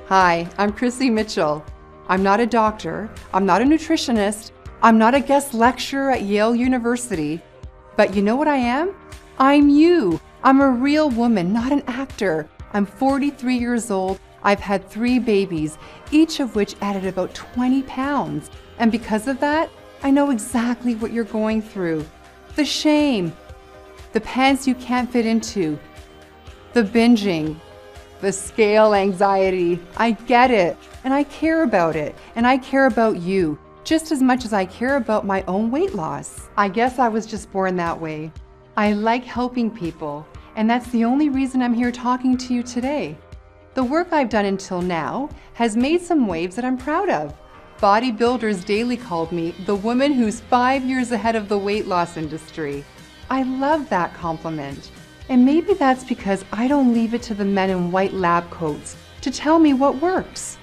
Hi, I'm Chrissy Mitchell. I'm not a doctor, I'm not a nutritionist, I'm not a guest lecturer at Yale University, but you know what I am? I'm you. I'm a real woman, not an actor. I'm 43 years old. I've had 3 babies, each of which added about 20 pounds. And because of that, I know exactly what you're going through. The shame, the pants you can't fit into, the binging, the scale anxiety. I get it, and I care about it, and I care about you, just as much as I care about my own weight loss. I guess I was just born that way. I like helping people, and that's the only reason I'm here talking to you today. The work I've done until now has made some waves that I'm proud of. Bodybuilders daily called me the woman who's 5 years ahead of the weight loss industry. I love that compliment. And maybe that's because I don't leave it to the men in white lab coats to tell me what works.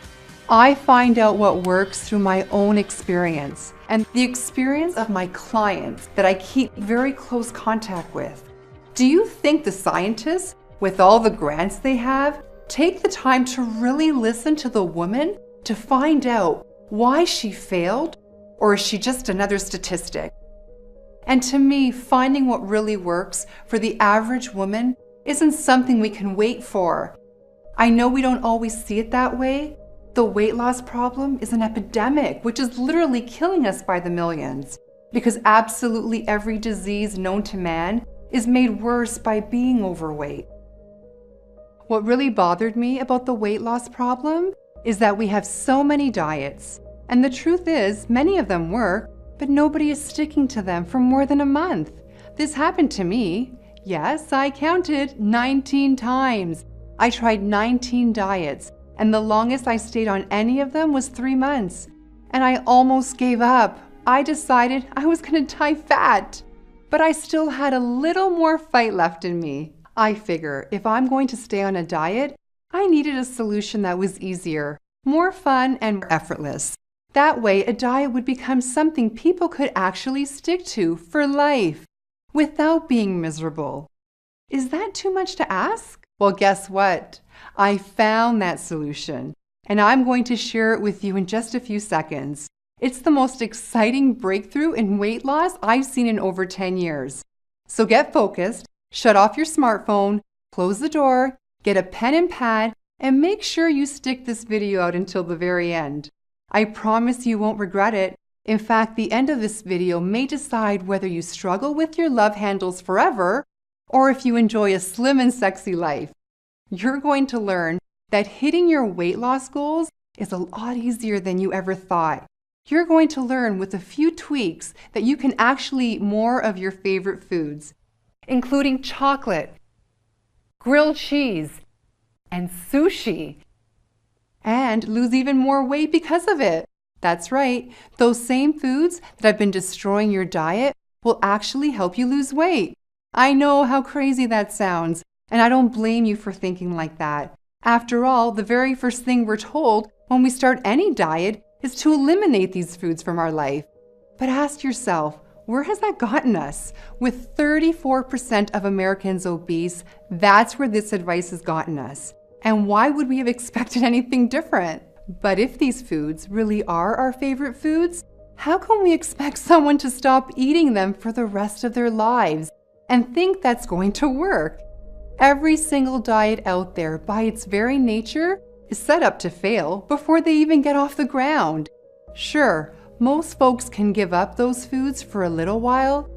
I find out what works through my own experience and the experience of my clients that I keep very close contact with. Do you think the scientists, with all the grants they have, take the time to really listen to the woman to find out why she failed, or is she just another statistic? And to me, finding what really works for the average woman isn't something we can wait for. I know we don't always see it that way. The weight loss problem is an epidemic, which is literally killing us by the millions, because absolutely every disease known to man is made worse by being overweight. What really bothered me about the weight loss problem is that we have so many diets, and the truth is, many of them work, but nobody is sticking to them for more than a month. This happened to me. Yes, I counted 19 times. I tried 19 diets, and the longest I stayed on any of them was 3 months. And I almost gave up. I decided I was gonna die fat. But I still had a little more fight left in me. I figure if I'm going to stay on a diet, I needed a solution that was easier, more fun, and more effortless. That way, a diet would become something people could actually stick to for life, without being miserable. Is that too much to ask? Well, guess what? I found that solution, and I'm going to share it with you in just a few seconds. It's the most exciting breakthrough in weight loss I've seen in over 10 years. So get focused, shut off your smartphone, close the door, get a pen and pad, and make sure you stick this video out until the very end. I promise you won't regret it. In fact, the end of this video may decide whether you struggle with your love handles forever or if you enjoy a slim and sexy life. You're going to learn that hitting your weight loss goals is a lot easier than you ever thought. You're going to learn with a few tweaks that you can actually eat more of your favorite foods, including chocolate, grilled cheese, and sushi, and lose even more weight because of it. That's right, those same foods that have been destroying your diet will actually help you lose weight. I know how crazy that sounds, and I don't blame you for thinking like that. After all, the very first thing we're told when we start any diet is to eliminate these foods from our life. But ask yourself, where has that gotten us? With 34% of Americans obese, that's where this advice has gotten us. And why would we have expected anything different? But if these foods really are our favorite foods, how can we expect someone to stop eating them for the rest of their lives and think that's going to work? Every single diet out there, by its very nature, is set up to fail before they even get off the ground. Sure, most folks can give up those foods for a little while,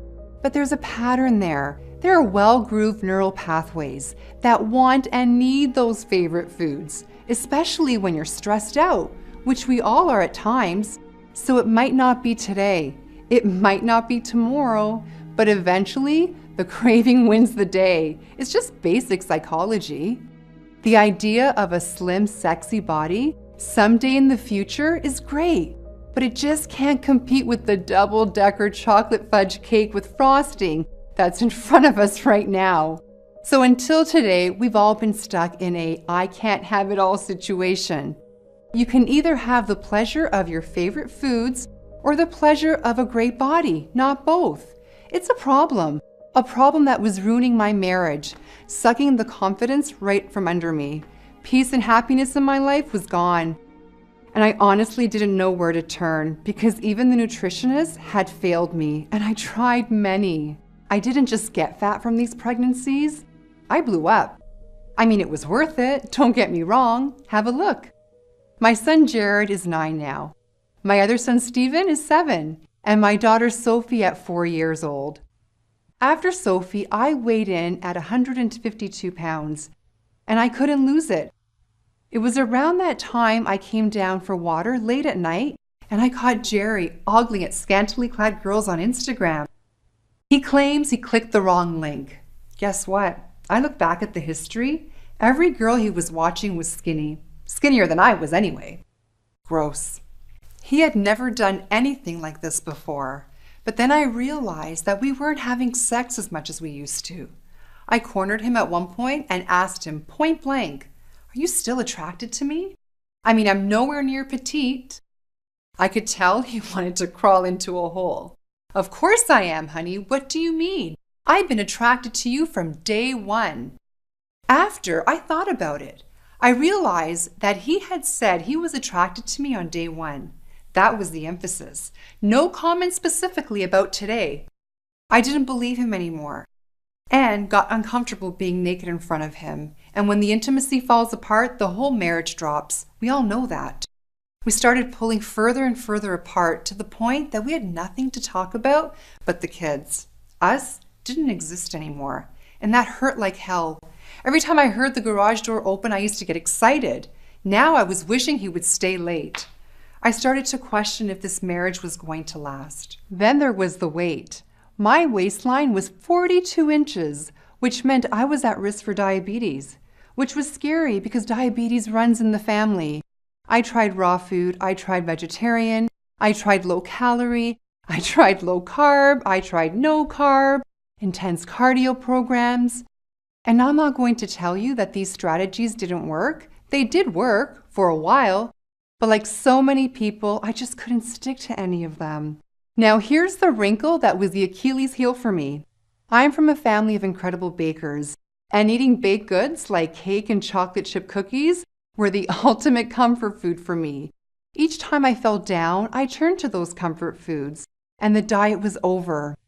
but there's a pattern there. There are well-grooved neural pathways that want and need those favorite foods, especially when you're stressed out, which we all are at times. So it might not be today, it might not be tomorrow, but eventually the craving wins the day. It's just basic psychology. The idea of a slim, sexy body someday in the future is great, but it just can't compete with the double-decker chocolate fudge cake with frosting that's in front of us right now. So until today, we've all been stuck in a I can't have it all situation. You can either have the pleasure of your favorite foods or the pleasure of a great body, not both. It's a problem that was ruining my marriage, sucking the confidence right from under me. Peace and happiness in my life was gone. And I honestly didn't know where to turn because even the nutritionist had failed me, and I tried many. I didn't just get fat from these pregnancies. I blew up. I mean, it was worth it, don't get me wrong. Have a look. My son Jared is 9 now. My other son Stephen is 7, and my daughter Sophie at 4 years old. After Sophie, I weighed in at 152 pounds, and I couldn't lose it. It was around that time I came down for water late at night, and I caught Jerry ogling at scantily clad girls on Instagram. He claims he clicked the wrong link. Guess what? I look back at the history. Every girl he was watching was skinny. Skinnier than I was anyway. Gross. He had never done anything like this before. But then I realized that we weren't having sex as much as we used to. I cornered him at one point and asked him point blank, "Are you still attracted to me? I mean, I'm nowhere near petite." I could tell he wanted to crawl into a hole. "Of course I am, honey. What do you mean? I've been attracted to you from day one." After I thought about it, I realized that he had said he was attracted to me on day one. That was the emphasis. No comment specifically about today. I didn't believe him anymore and got uncomfortable being naked in front of him. And when the intimacy falls apart, the whole marriage drops. We all know that. We started pulling further and further apart to the point that we had nothing to talk about but the kids. Us didn't exist anymore, and that hurt like hell. Every time I heard the garage door open, I used to get excited. Now I was wishing he would stay late. I started to question if this marriage was going to last. Then there was the weight. My waistline was 42 inches, which meant I was at risk for diabetes, which was scary because diabetes runs in the family. I tried raw food, I tried vegetarian, I tried low calorie, I tried low carb, I tried no carb, intense cardio programs. And I'm not going to tell you that these strategies didn't work. They did work for a while, but like so many people, I just couldn't stick to any of them. Now here's the wrinkle that was the Achilles heel for me. I'm from a family of incredible bakers, and eating baked goods like cake and chocolate chip cookies were the ultimate comfort food for me. Each time I fell down, I turned to those comfort foods, and the diet was over.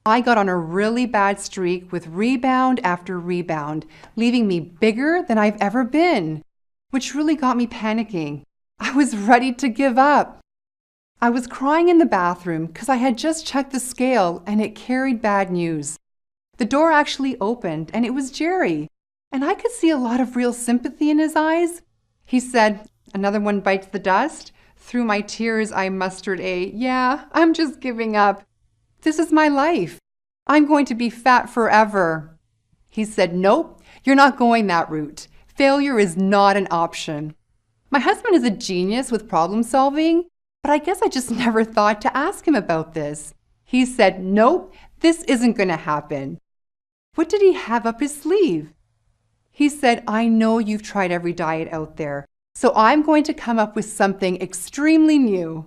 I got on a really bad streak with rebound after rebound, leaving me bigger than I've ever been, which really got me panicking. I was ready to give up. I was crying in the bathroom because I had just checked the scale and it carried bad news. The door actually opened and it was Jerry, and I could see a lot of real sympathy in his eyes. He said, "Another one bites the dust." Through my tears, I mustered "Yeah, I'm just giving up. This is my life. I'm going to be fat forever." He said, "Nope, you're not going that route. Failure is not an option." My husband is a genius with problem solving, but I guess I just never thought to ask him about this. He said, "Nope, this isn't going to happen." What did he have up his sleeve? He said, "I know you've tried every diet out there, so I'm going to come up with something extremely new."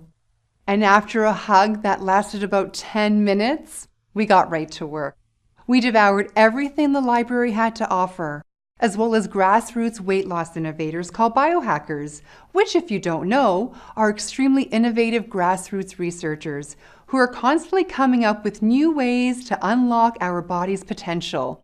And after a hug that lasted about 10 minutes, we got right to work. We devoured everything the library had to offer, as well as grassroots weight loss innovators called biohackers, which, if you don't know, are extremely innovative grassroots researchers who are constantly coming up with new ways to unlock our body's potential.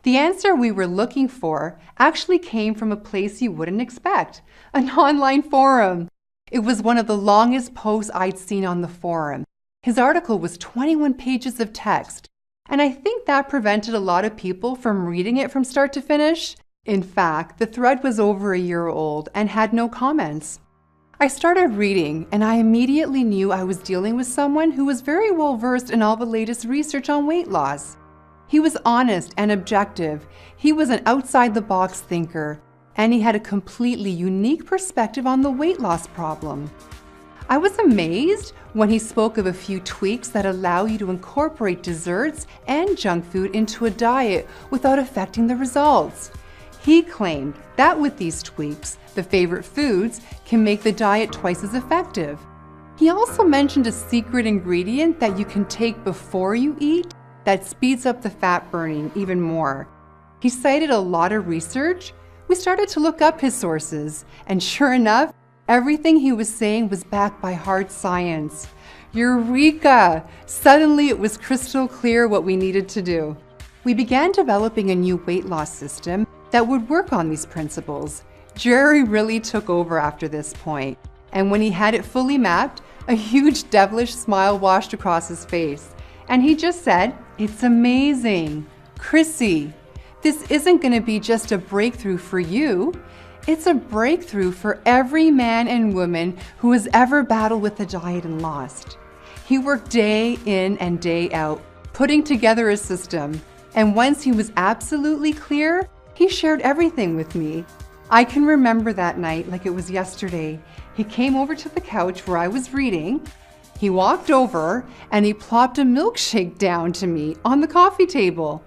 The answer we were looking for actually came from a place you wouldn't expect, an online forum. It was one of the longest posts I'd seen on the forum. His article was 21 pages of text, and I think that prevented a lot of people from reading it from start to finish. In fact, the thread was over a year old and had no comments. I started reading, and I immediately knew I was dealing with someone who was very well versed in all the latest research on weight loss. He was honest and objective. He was an outside-the-box thinker, and he had a completely unique perspective on the weight loss problem. I was amazed when he spoke of a few tweaks that allow you to incorporate desserts and junk food into a diet without affecting the results. He claimed that with these tweaks, the favorite foods can make the diet twice as effective. He also mentioned a secret ingredient that you can take before you eat that speeds up the fat burning even more. He cited a lot of research, We started to look up his sources, and sure enough, everything he was saying was backed by hard science. Eureka! Suddenly it was crystal clear what we needed to do. We began developing a new weight loss system that would work on these principles. Jerry really took over after this point, and when he had it fully mapped, a huge devilish smile washed across his face. And he just said, "It's amazing. Chrissy, this isn't going to be just a breakthrough for you. It's a breakthrough for every man and woman who has ever battled with a diet and lost." He worked day in and day out, putting together a system. And once he was absolutely clear, he shared everything with me. I can remember that night like it was yesterday. He came over to the couch where I was reading. He walked over and he plopped a milkshake down to me on the coffee table.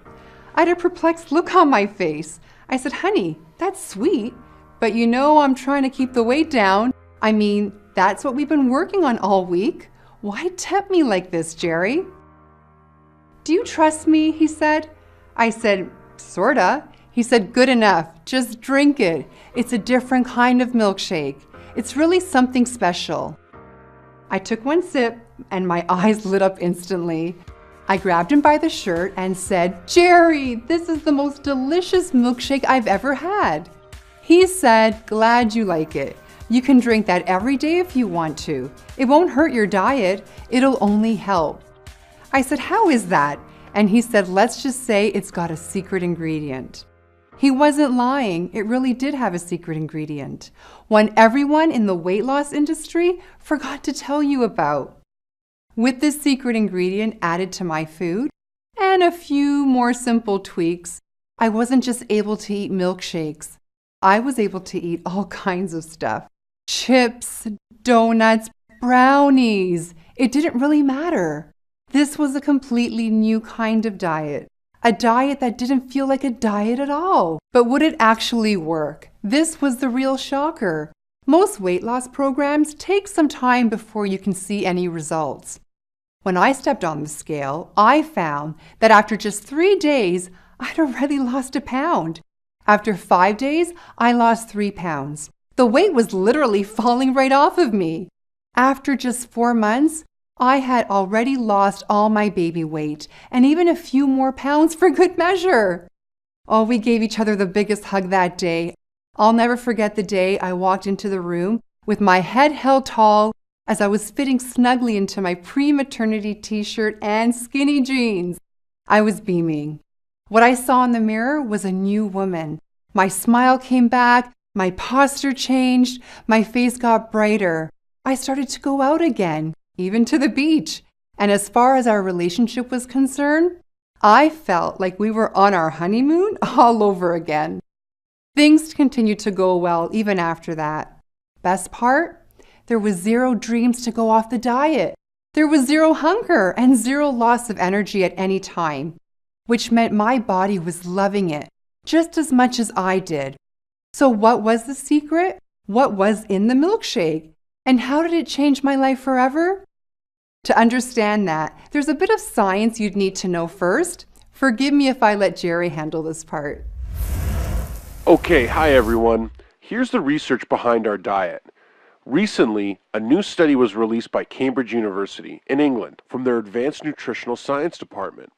I had a perplexed look on my face. I said, "Honey, that's sweet, but you know I'm trying to keep the weight down. I mean, that's what we've been working on all week. Why tempt me like this, Jerry?" "Do you trust me?" he said. I said, "Sorta." He said, "Good enough. Just drink it. It's a different kind of milkshake. It's really something special." I took one sip and my eyes lit up instantly. I grabbed him by the shirt and said, "Jerry, this is the most delicious milkshake I've ever had." He said, "Glad you like it. You can drink that every day if you want to. It won't hurt your diet. It'll only help." I said, "How is that?" And he said, "Let's just say it's got a secret ingredient." He wasn't lying. It really did have a secret ingredient, one everyone in the weight loss industry forgot to tell you about. With this secret ingredient added to my food and a few more simple tweaks, I wasn't just able to eat milkshakes. I was able to eat all kinds of stuff. Chips, donuts, brownies. It didn't really matter. This was a completely new kind of diet. A diet that didn't feel like a diet at all. But would it actually work? This was the real shocker. Most weight loss programs take some time before you can see any results. When I stepped on the scale, I found that after just 3 days, I'd already lost a pound. After 5 days, I lost 3 pounds. The weight was literally falling right off of me. After just 4 months, I had already lost all my baby weight and even a few more pounds for good measure. Oh, we gave each other the biggest hug that day. I'll never forget the day I walked into the room with my head held tall as I was fitting snugly into my pre-maternity t-shirt and skinny jeans. I was beaming. What I saw in the mirror was a new woman. My smile came back, my posture changed, my face got brighter. I started to go out again, even to the beach. And as far as our relationship was concerned, I felt like we were on our honeymoon all over again. Things continued to go well even after that. Best part? There was 0 dreams to go off the diet. There was 0 hunger and 0 loss of energy at any time, which meant my body was loving it just as much as I did. So what was the secret? What was in the milkshake? And how did it change my life forever? To understand that, there's a bit of science you'd need to know first. Forgive me if I let Jerry handle this part. Okay, hi everyone. Here's the research behind our diet. Recently, a new study was released by Cambridge University in England from their Advanced Nutritional Science Department.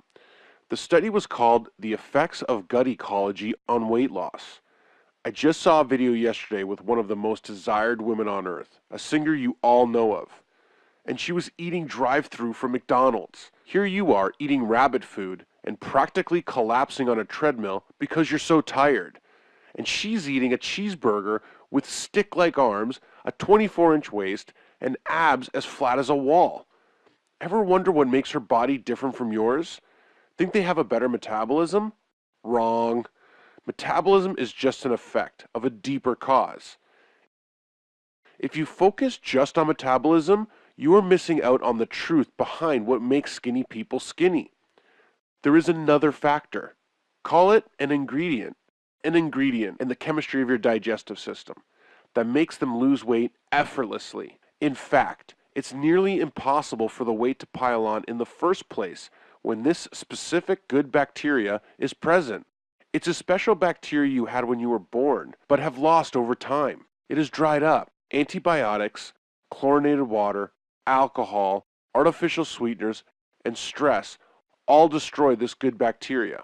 The study was called The Effects of Gut Ecology on Weight Loss. I just saw a video yesterday with one of the most desired women on earth, a singer you all know of. And she was eating drive-thru from McDonald's. Here you are eating rabbit food and practically collapsing on a treadmill because you're so tired. And she's eating a cheeseburger with stick-like arms, a 24-inch waist, and abs as flat as a wall. Ever wonder what makes her body different from yours? Think they have a better metabolism? Wrong. Metabolism is just an effect of a deeper cause. If you focus just on metabolism, you are missing out on the truth behind what makes skinny people skinny. There is another factor. Call it an ingredient in the chemistry of your digestive system that makes them lose weight effortlessly. In fact, it's nearly impossible for the weight to pile on in the first place when this specific good bacteria is present. It's a special bacteria you had when you were born, but have lost over time. It is dried up. Antibiotics, chlorinated water, alcohol, artificial sweeteners, and stress all destroy this good bacteria.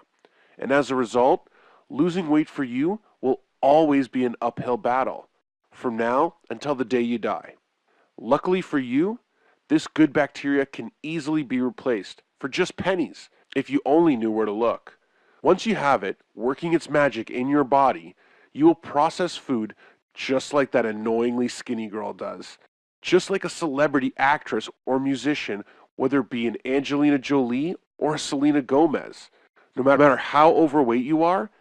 And as a result, losing weight for you will always be an uphill battle, from now until the day you die. Luckily for you, this good bacteria can easily be replaced for just pennies if you only knew where to look. Once you have it working its magic in your body, you will process food just like that annoyingly skinny girl does. Just like a celebrity actress or musician, whether it be an Angelina Jolie or a Selena Gomez. No matter how overweight you are,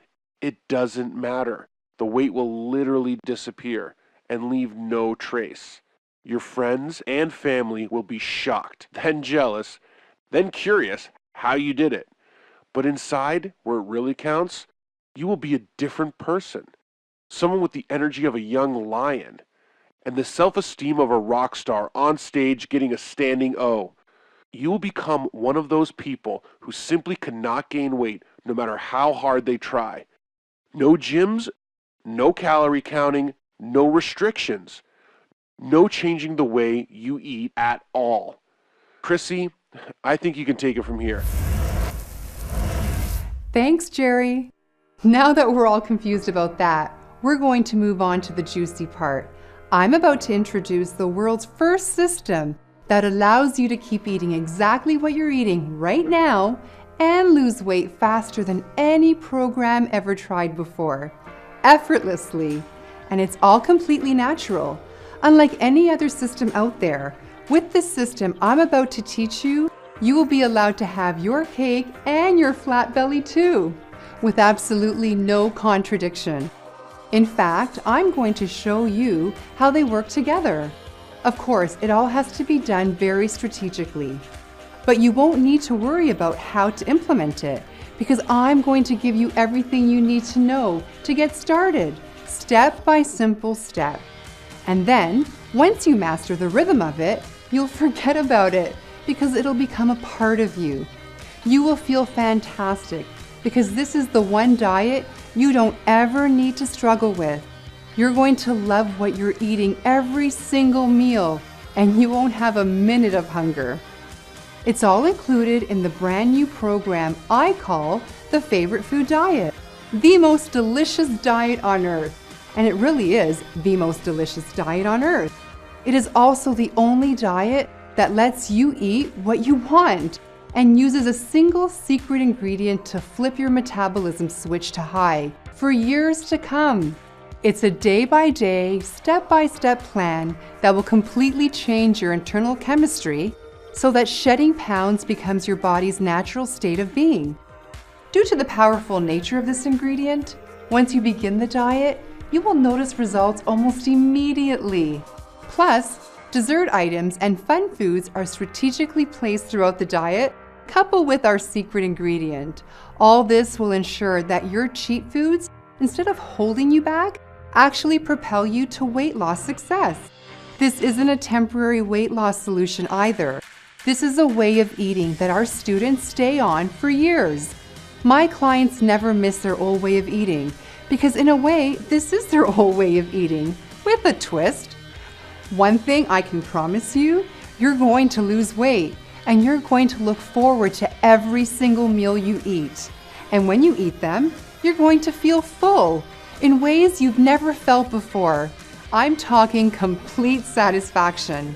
it doesn't matter. The weight will literally disappear and leave no trace. Your friends and family will be shocked, then jealous, then curious how you did it. But inside, where it really counts, you will be a different person. Someone with the energy of a young lion and the self-esteem of a rock star on stage getting a standing O. You will become one of those people who simply cannot gain weight no matter how hard they try. No gyms, no calorie counting, no restrictions, no changing the way you eat at all. Chrissy, I think you can take it from here. Thanks, Jerry. Now that we're all confused about that, we're going to move on to the juicy part. I'm about to introduce the world's first system that allows you to keep eating exactly what you're eating right now and lose weight faster than any program ever tried before, effortlessly. And it's all completely natural, unlike any other system out there. With this system I'm about to teach you, you will be allowed to have your cake and your flat belly too, with absolutely no contradiction. In fact, I'm going to show you how they work together. Of course, it all has to be done very strategically, but you won't need to worry about how to implement it because I'm going to give you everything you need to know to get started, step by simple step. And then, once you master the rhythm of it, you'll forget about it because it'll become a part of you. You will feel fantastic because this is the one diet you don't ever need to struggle with. You're going to love what you're eating every single meal, and you won't have a minute of hunger. It's all included in the brand new program I call the Favorite Food Diet, the most delicious diet on earth. And it really is the most delicious diet on earth. It is also the only diet that lets you eat what you want and uses a single secret ingredient to flip your metabolism switch to high for years to come. It's a day-by-day, step-by-step plan that will completely change your internal chemistry so that shedding pounds becomes your body's natural state of being. Due to the powerful nature of this ingredient, once you begin the diet, you will notice results almost immediately. Plus, dessert items and fun foods are strategically placed throughout the diet, coupled with our secret ingredient. All this will ensure that your cheat foods, instead of holding you back, actually propel you to weight loss success. This isn't a temporary weight loss solution either. This is a way of eating that our students stay on for years. My clients never miss their old way of eating because in a way, this is their old way of eating with a twist. One thing I can promise you, you're going to lose weight and you're going to look forward to every single meal you eat. And when you eat them, you're going to feel full in ways you've never felt before. I'm talking complete satisfaction.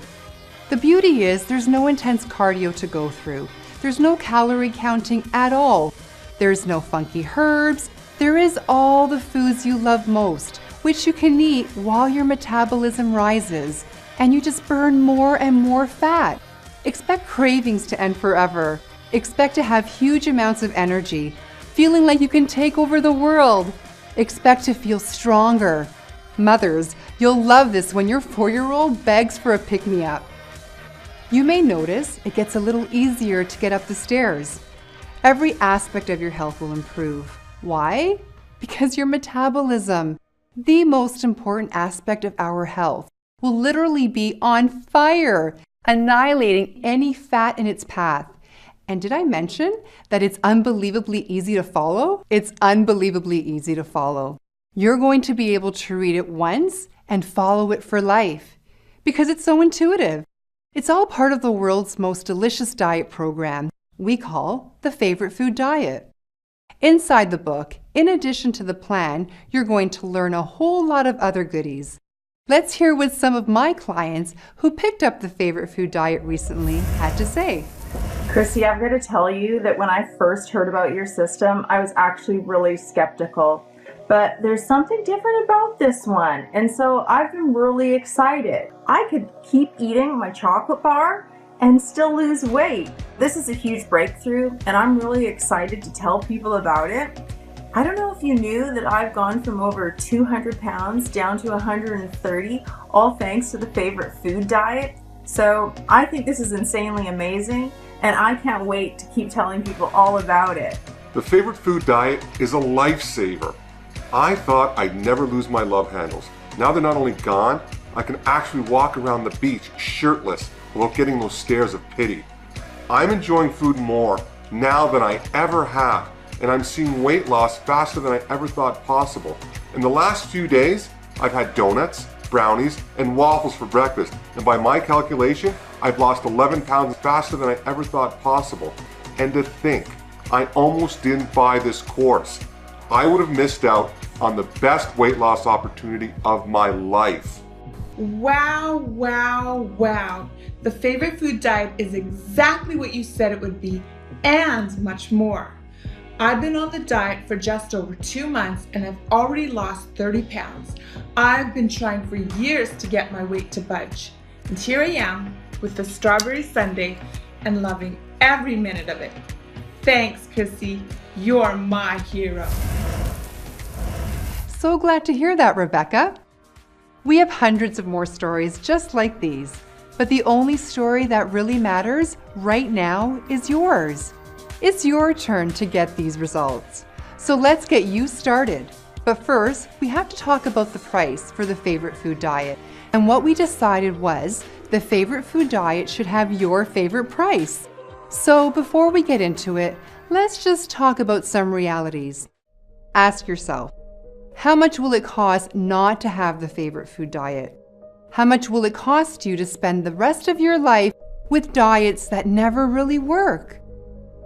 The beauty is there's no intense cardio to go through. There's no calorie counting at all. There's no funky herbs. There is all the foods you love most, which you can eat while your metabolism rises, and you just burn more and more fat. Expect cravings to end forever. Expect to have huge amounts of energy, feeling like you can take over the world. Expect to feel stronger. Mothers, you'll love this when your 4-year-old begs for a pick-me-up. You may notice it gets a little easier to get up the stairs. Every aspect of your health will improve. Why? Because your metabolism, the most important aspect of our health, will literally be on fire, annihilating any fat in its path. And did I mention that it's unbelievably easy to follow? It's unbelievably easy to follow. You're going to be able to read it once and follow it for life because it's so intuitive. It's all part of the world's most delicious diet program we call the Favorite Food Diet. Inside the book, in addition to the plan, you're going to learn a whole lot of other goodies. Let's hear what some of my clients who picked up the Favorite Food Diet recently had to say. Chrissy, I've got to tell you that when I first heard about your system, I was actually really skeptical. But there's something different about this one, and so I've been really excited. I could keep eating my chocolate bar and still lose weight. This is a huge breakthrough, and I'm really excited to tell people about it. I don't know if you knew that I've gone from over 200 pounds down to 130, all thanks to the Favorite Food Diet. So I think this is insanely amazing, and I can't wait to keep telling people all about it. The Favorite Food Diet is a lifesaver. I thought I'd never lose my love handles. Now they're not only gone, I can actually walk around the beach shirtless without getting those stares of pity. I'm enjoying food more now than I ever have, and I'm seeing weight loss faster than I ever thought possible. In the last few days, I've had donuts, brownies, and waffles for breakfast, and by my calculation, I've lost 11 pounds faster than I ever thought possible. And to think, I almost didn't buy this course. I would have missed out on the best weight loss opportunity of my life. Wow, wow, wow. The Favorite Food Diet is exactly what you said it would be, and much more. I've been on the diet for just over 2 months and I've already lost 30 pounds. I've been trying for years to get my weight to budge. And here I am with the strawberry sundae and loving every minute of it. Thanks, Chrissy. You're my hero. So glad to hear that, Rebecca. We have hundreds of more stories just like these, but the only story that really matters right now is yours. It's your turn to get these results. So let's get you started. But first, we have to talk about the price for the Favorite Food Diet. And what we decided was the Favorite Food Diet should have your favorite price. So before we get into it, let's just talk about some realities. Ask yourself, how much will it cost not to have the Favorite Food Diet? How much will it cost you to spend the rest of your life with diets that never really work?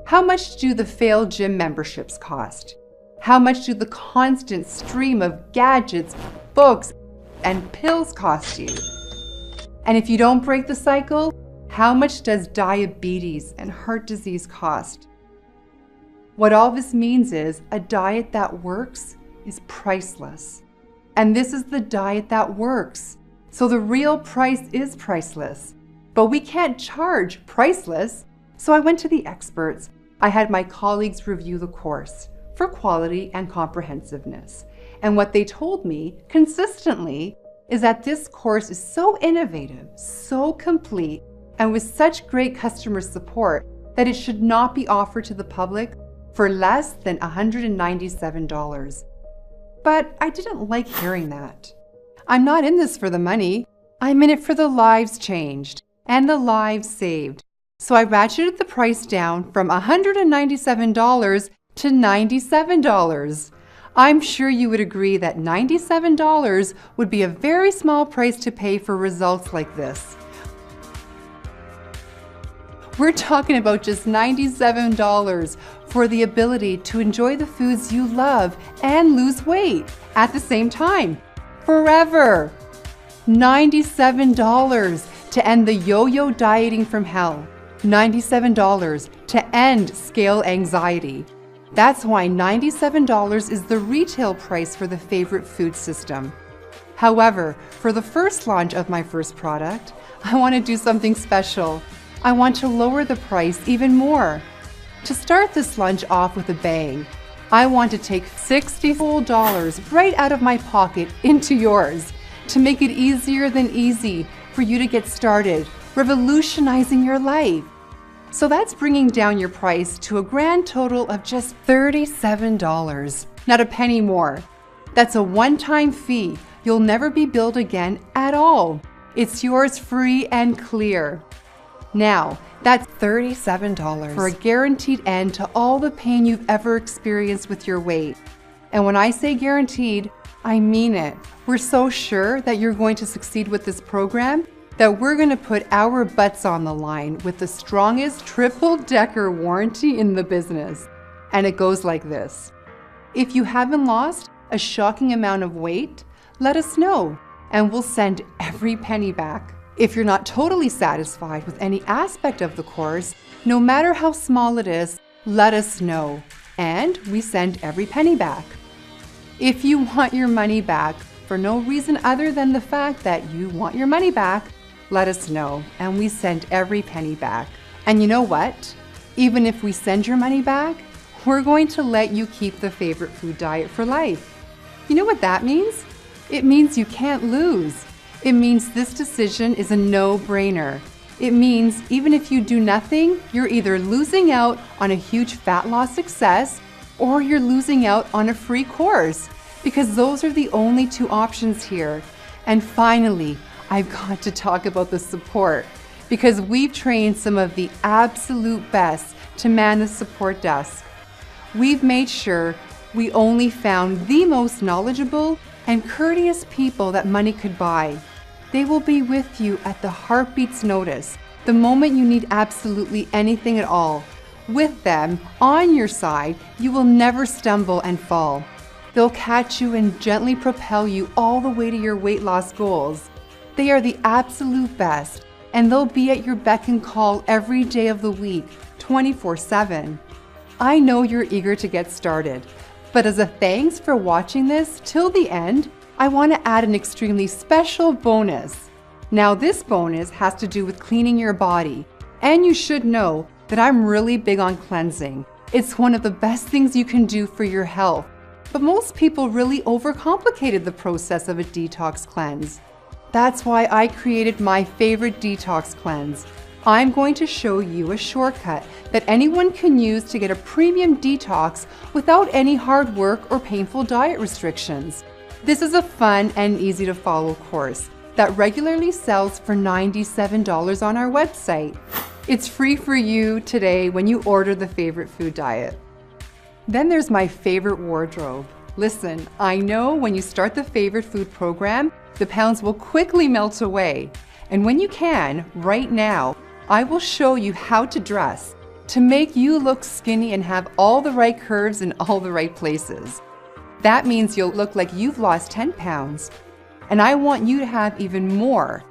How much do the failed gym memberships cost? How much do the constant stream of gadgets, books, and pills cost you? And if you don't break the cycle, how much does diabetes and heart disease cost? What all this means is a diet that works is priceless. And this is the diet that works. So the real price is priceless. But we can't charge priceless. So I went to the experts. I had my colleagues review the course for quality and comprehensiveness. And what they told me consistently is that this course is so innovative, so complete, and with such great customer support that it should not be offered to the public for less than $197. But I didn't like hearing that. I'm not in this for the money. I'm in it for the lives changed and the lives saved. So I ratcheted the price down from $197 to $97. I'm sure you would agree that $97 would be a very small price to pay for results like this. We're talking about just $97 for the ability to enjoy the foods you love and lose weight at the same time, forever. $97 to end the yo-yo dieting from hell. $97 to end scale anxiety. That's why $97 is the retail price for the Favorite Food System. However, for the first launch of my first product, I want to do something special. I want to lower the price even more. To start this launch off with a bang, I want to take $60 whole right out of my pocket into yours to make it easier than easy for you to get started, revolutionizing your life. So that's bringing down your price to a grand total of just $37, not a penny more. That's a one-time fee. You'll never be billed again at all. It's yours free and clear. Now, that's $37 for a guaranteed end to all the pain you've ever experienced with your weight. And when I say guaranteed, I mean it. We're so sure that you're going to succeed with this program that we're going to put our butts on the line with the strongest triple-decker warranty in the business. And it goes like this. If you haven't lost a shocking amount of weight, let us know, and we'll send every penny back. If you're not totally satisfied with any aspect of the course, no matter how small it is, let us know, and we send every penny back. If you want your money back for no reason other than the fact that you want your money back, let us know, and we send every penny back. And you know what? Even if we send your money back, we're going to let you keep the favorite food diet for life. You know what that means? It means you can't lose. It means this decision is a no-brainer. It means even if you do nothing, you're either losing out on a huge fat loss success or you're losing out on a free course, because those are the only two options here. And finally, I've got to talk about the support, because we've trained some of the absolute best to man the support desk. We've made sure we only found the most knowledgeable and courteous people that money could buy. They will be with you at the heartbeat's notice, the moment you need absolutely anything at all. With them on your side, you will never stumble and fall. They'll catch you and gently propel you all the way to your weight loss goals. They are the absolute best, and they'll be at your beck and call every day of the week, 24/7. I know you're eager to get started, but as a thanks for watching this till the end, I want to add an extremely special bonus. Now, this bonus has to do with cleaning your body, and you should know that I'm really big on cleansing. It's one of the best things you can do for your health, but most people really overcomplicated the process of a detox cleanse. That's why I created my favorite detox cleanse. I'm going to show you a shortcut that anyone can use to get a premium detox without any hard work or painful diet restrictions. This is a fun and easy to follow course that regularly sells for $97 on our website. It's free for you today when you order the favorite food diet. Then there's my favorite wardrobe. Listen, I know when you start the favorite food program, the pounds will quickly melt away. And when you can, right now, I will show you how to dress to make you look skinny and have all the right curves in all the right places. That means you'll look like you've lost 10 pounds. And I want you to have even more.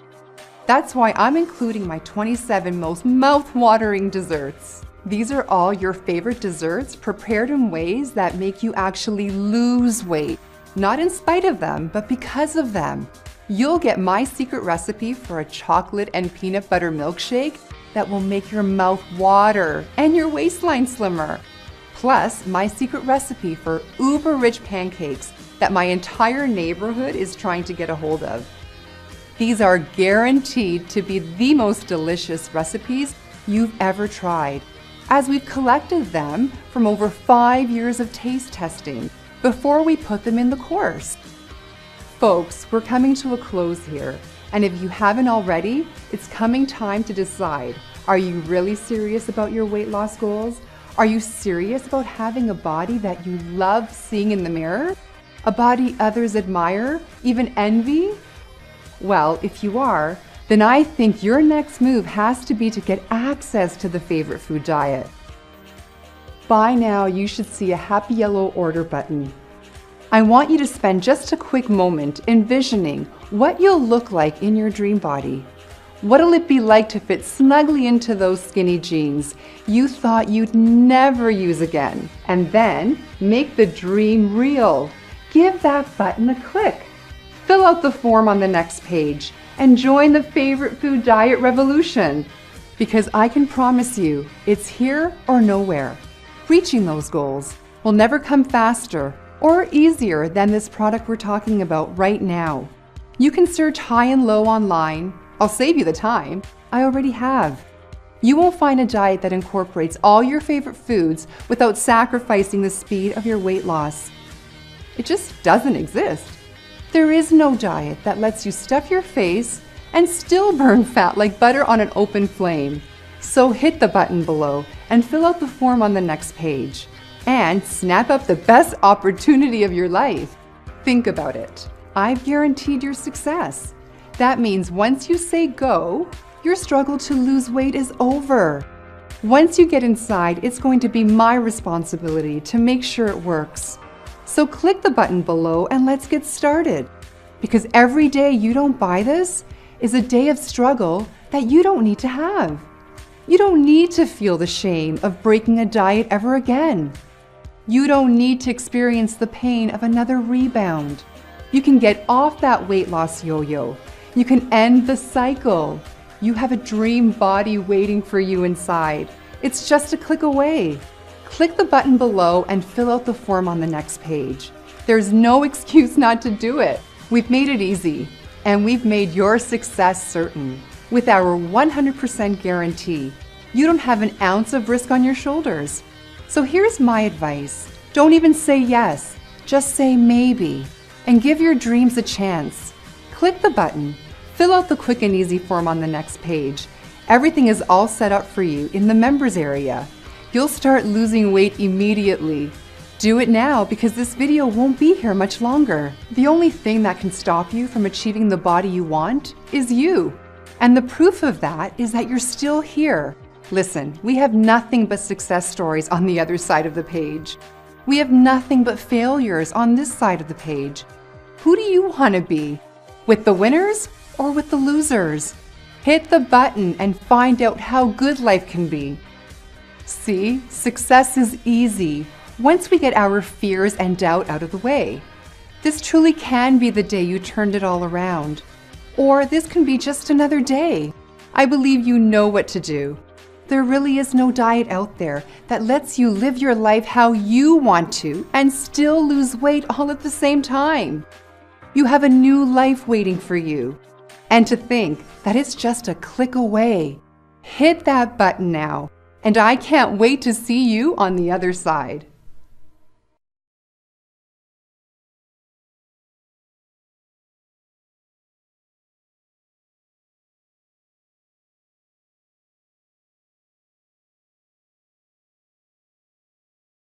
That's why I'm including my 27 most mouth-watering desserts. These are all your favorite desserts prepared in ways that make you actually lose weight. Not in spite of them, but because of them. You'll get my secret recipe for a chocolate and peanut butter milkshake that will make your mouth water and your waistline slimmer. Plus, my secret recipe for uber-rich pancakes that my entire neighborhood is trying to get a hold of. These are guaranteed to be the most delicious recipes you've ever tried, as we've collected them from over 5 years of taste testing before we put them in the course. Folks, we're coming to a close here, and if you haven't already, it's coming time to decide. Are you really serious about your weight loss goals? Are you serious about having a body that you love seeing in the mirror? A body others admire, even envy? Well, if you are, then I think your next move has to be to get access to the favorite food diet. By now, you should see a happy yellow order button. I want you to spend just a quick moment envisioning what you'll look like in your dream body. What'll it be like to fit snugly into those skinny jeans you thought you'd never use again? And then make the dream real. Give that button a click. Fill out the form on the next page and join the favorite food diet revolution. Because I can promise you, it's here or nowhere. Reaching those goals will never come faster or easier than this product we're talking about right now. You can search high and low online. I'll save you the time. I already have. You won't find a diet that incorporates all your favorite foods without sacrificing the speed of your weight loss. It just doesn't exist. There is no diet that lets you stuff your face and still burn fat like butter on an open flame. So hit the button below and fill out the form on the next page. And snap up the best opportunity of your life. Think about it. I've guaranteed your success. That means once you say go, your struggle to lose weight is over. Once you get inside, it's going to be my responsibility to make sure it works. So click the button below and let's get started. Because every day you don't buy this is a day of struggle that you don't need to have. You don't need to feel the shame of breaking a diet ever again. You don't need to experience the pain of another rebound. You can get off that weight loss yo-yo. You can end the cycle. You have a dream body waiting for you inside. It's just a click away. Click the button below and fill out the form on the next page. There's no excuse not to do it. We've made it easy, and we've made your success certain. With our 100% guarantee, you don't have an ounce of risk on your shoulders. So here's my advice. Don't even say yes, just say maybe, and give your dreams a chance. Click the button, fill out the quick and easy form on the next page. Everything is all set up for you in the members area. You'll start losing weight immediately. Do it now because this video won't be here much longer. The only thing that can stop you from achieving the body you want is you. And the proof of that is that you're still here. Listen, we have nothing but success stories on the other side of the page. We have nothing but failures on this side of the page. Who do you want to be? With the winners or with the losers? Hit the button and find out how good life can be. See, success is easy once we get our fears and doubt out of the way. This truly can be the day you turned it all around. Or this can be just another day. I believe you know what to do. There really is no diet out there that lets you live your life how you want to and still lose weight all at the same time. You have a new life waiting for you. And to think that it's just a click away. Hit that button now, and I can't wait to see you on the other side.